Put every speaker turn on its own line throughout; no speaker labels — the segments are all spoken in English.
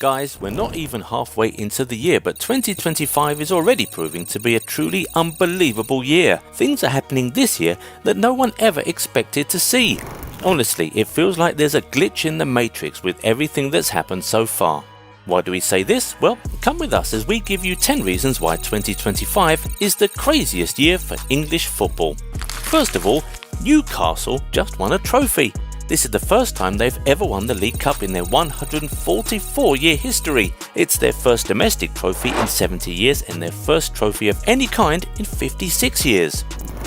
Guys, we're not even halfway into the year, but 2025 is already proving to be a truly unbelievable year. Things are happening this year that no one ever expected to see. Honestly, it feels like there's a glitch in the matrix with everything that's happened so far. Why do we say this? Well, come with us as we give you 10 reasons why 2025 is the craziest year for English football. First of all, Newcastle just won a trophy. This is the first time they've ever won the League Cup in their 144-year history. It's their first domestic trophy in 70 years and their first trophy of any kind in 56 years.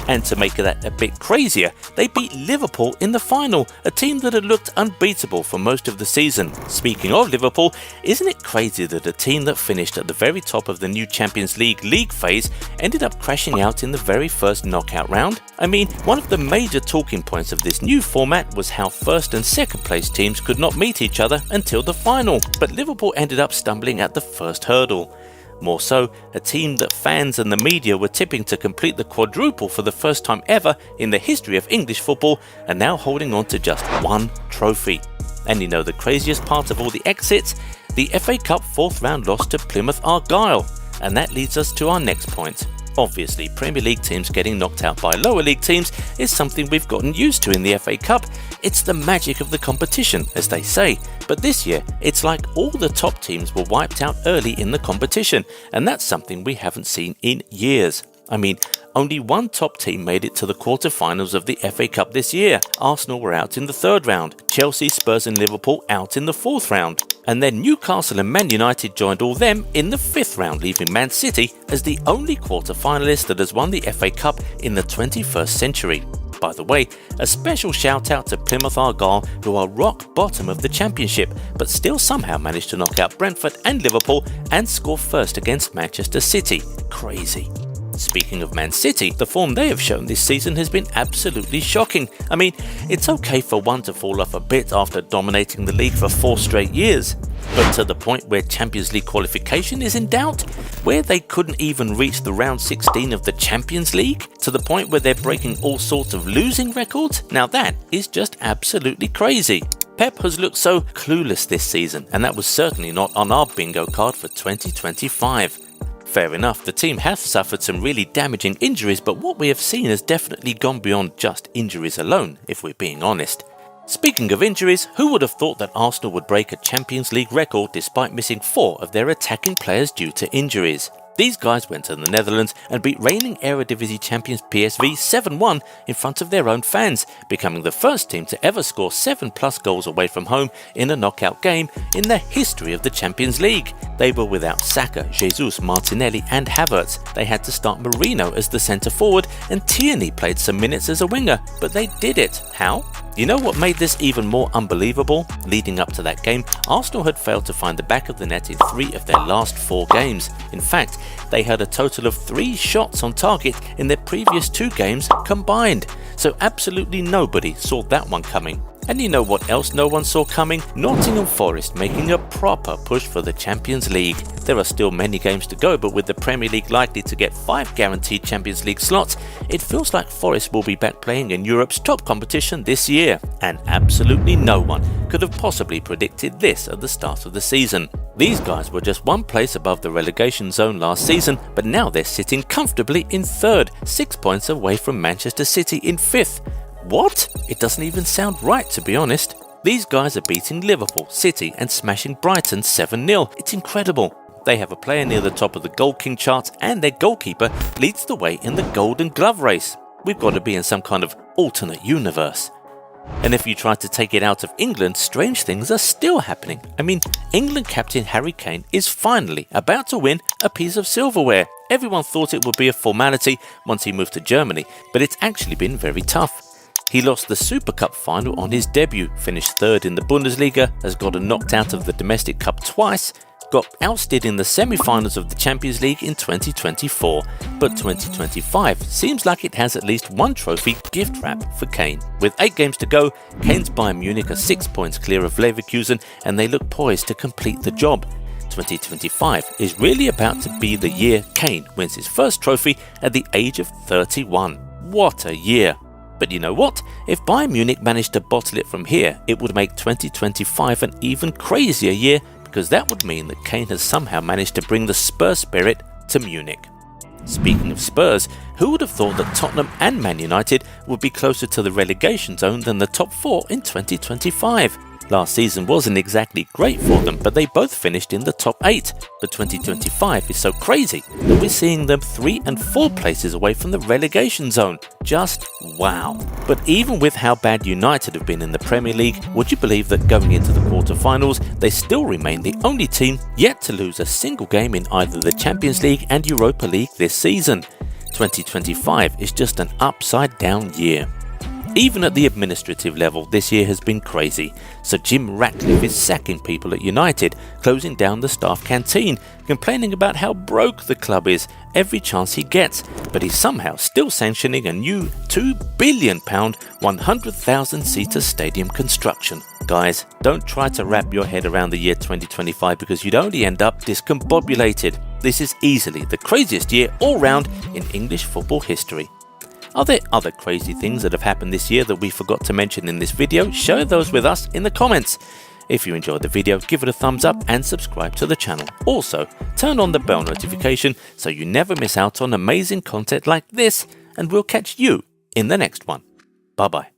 And to make that a bit crazier, they beat Liverpool in the final, a team that had looked unbeatable for most of the season. Speaking of Liverpool, isn't it crazy that a team that finished at the very top of the new Champions League phase ended up crashing out in the very first knockout round? I mean, one of the major talking points of this new format was how first and second place teams could not meet each other until the final, but Liverpool ended up stumbling at the first hurdle. More so, a team that fans and the media were tipping to complete the quadruple for the first time ever in the history of English football are now holding on to just one trophy. And you know the craziest part of all the exits? The FA Cup fourth round loss to Plymouth Argyle. And that leads us to our next point. Obviously, Premier League teams getting knocked out by lower league teams is something we've gotten used to in the FA Cup. It's the magic of the competition, as they say. But this year, it's like all the top teams were wiped out early in the competition, and that's something we haven't seen in years. I mean, only one top team made it to the quarter-finals of the FA Cup this year. Arsenal were out in the third round, Chelsea, Spurs and Liverpool out in the fourth round. And then Newcastle and Man United joined all them in the fifth round, leaving Man City as the only quarter-finalist that has won the FA Cup in the 21st century. By the way, a special shout out to Plymouth Argyle, who are rock bottom of the championship, but still somehow managed to knock out Brentford and Liverpool and score first against Manchester City. Crazy. Speaking of Man City, the form they have shown this season has been absolutely shocking. I mean, it's okay for one to fall off a bit after dominating the league for 4 straight years, but to the point where Champions League qualification is in doubt, where they couldn't even reach the round 16 of the Champions League, to the point where they're breaking all sorts of losing records, now that is just absolutely crazy. Pep has looked so clueless this season, and that was certainly not on our bingo card for 2025. Fair enough, the team has suffered some really damaging injuries, but what we have seen has definitely gone beyond just injuries alone, if we're being honest. Speaking of injuries, who would have thought that Arsenal would break a Champions League record despite missing 4 of their attacking players due to injuries? These guys went to the Netherlands and beat reigning Eredivisie champions PSV 7-1 in front of their own fans, becoming the first team to ever score 7+ goals away from home in a knockout game in the history of the Champions League. They were without Saka, Jesus, Martinelli and Havertz. They had to start Marino as the centre forward and Tierney played some minutes as a winger, but they did it. How? You know what made this even more unbelievable? Leading up to that game, Arsenal had failed to find the back of the net in 3 of their last 4 games. In fact, they had a total of 3 shots on target in their previous 2 games combined. So absolutely nobody saw that one coming. And you know what else no one saw coming? Nottingham Forest making a proper push for the Champions League. There are still many games to go, but with the Premier League likely to get 5 guaranteed Champions League slots, it feels like Forest will be back playing in Europe's top competition this year. And absolutely no one could have possibly predicted this at the start of the season. These guys were just 1 place above the relegation zone last season, but now they're sitting comfortably in 3rd, 6 points away from Manchester City in 5th. What? It doesn't even sound right, to be honest. These guys are beating Liverpool, City and smashing Brighton 7-0. It's incredible. They have a player near the top of the Goal King charts and their goalkeeper leads the way in the Golden Glove race. We've got to be in some kind of alternate universe. And if you try to take it out of England, strange things are still happening. I mean, England captain Harry Kane is finally about to win a piece of silverware. Everyone thought it would be a formality once he moved to Germany, but it's actually been very tough. He lost the Super Cup final on his debut, finished 3rd in the Bundesliga, has gotten knocked out of the Domestic Cup twice, got ousted in the semi-finals of the Champions League in 2024. But 2025 seems like it has at least 1 trophy gift wrap for Kane. With 8 games to go, Kane's Bayern Munich are 6 points clear of Leverkusen and they look poised to complete the job. 2025 is really about to be the year Kane wins his first trophy at the age of 31. What a year! But you know what? If Bayern Munich managed to bottle it from here, it would make 2025 an even crazier year because that would mean that Kane has somehow managed to bring the Spurs spirit to Munich. Speaking of Spurs, who would have thought that Tottenham and Man United would be closer to the relegation zone than the top 4 in 2025? Last season wasn't exactly great for them, but they both finished in the top 8. But 2025 is so crazy that we're seeing them 3 and 4 places away from the relegation zone. Just wow. But even with how bad United have been in the Premier League, would you believe that going into the quarter-finals, they still remain the only team yet to lose a single game in either the Champions League and Europa League this season? 2025 is just an upside-down year. Even at the administrative level, this year has been crazy. So Jim Ratcliffe is sacking people at United, closing down the staff canteen, complaining about how broke the club is every chance he gets, but he's somehow still sanctioning a new £2 billion, 100,000-seater stadium construction. Guys, don't try to wrap your head around the year 2025 because you'd only end up discombobulated. This is easily the craziest year all round in English football history. Are there other crazy things that have happened this year that we forgot to mention in this video? Share those with us in the comments. If you enjoyed the video, give it a thumbs up and subscribe to the channel. Also, turn on the bell notification so you never miss out on amazing content like this, and we'll catch you in the next one. Bye bye.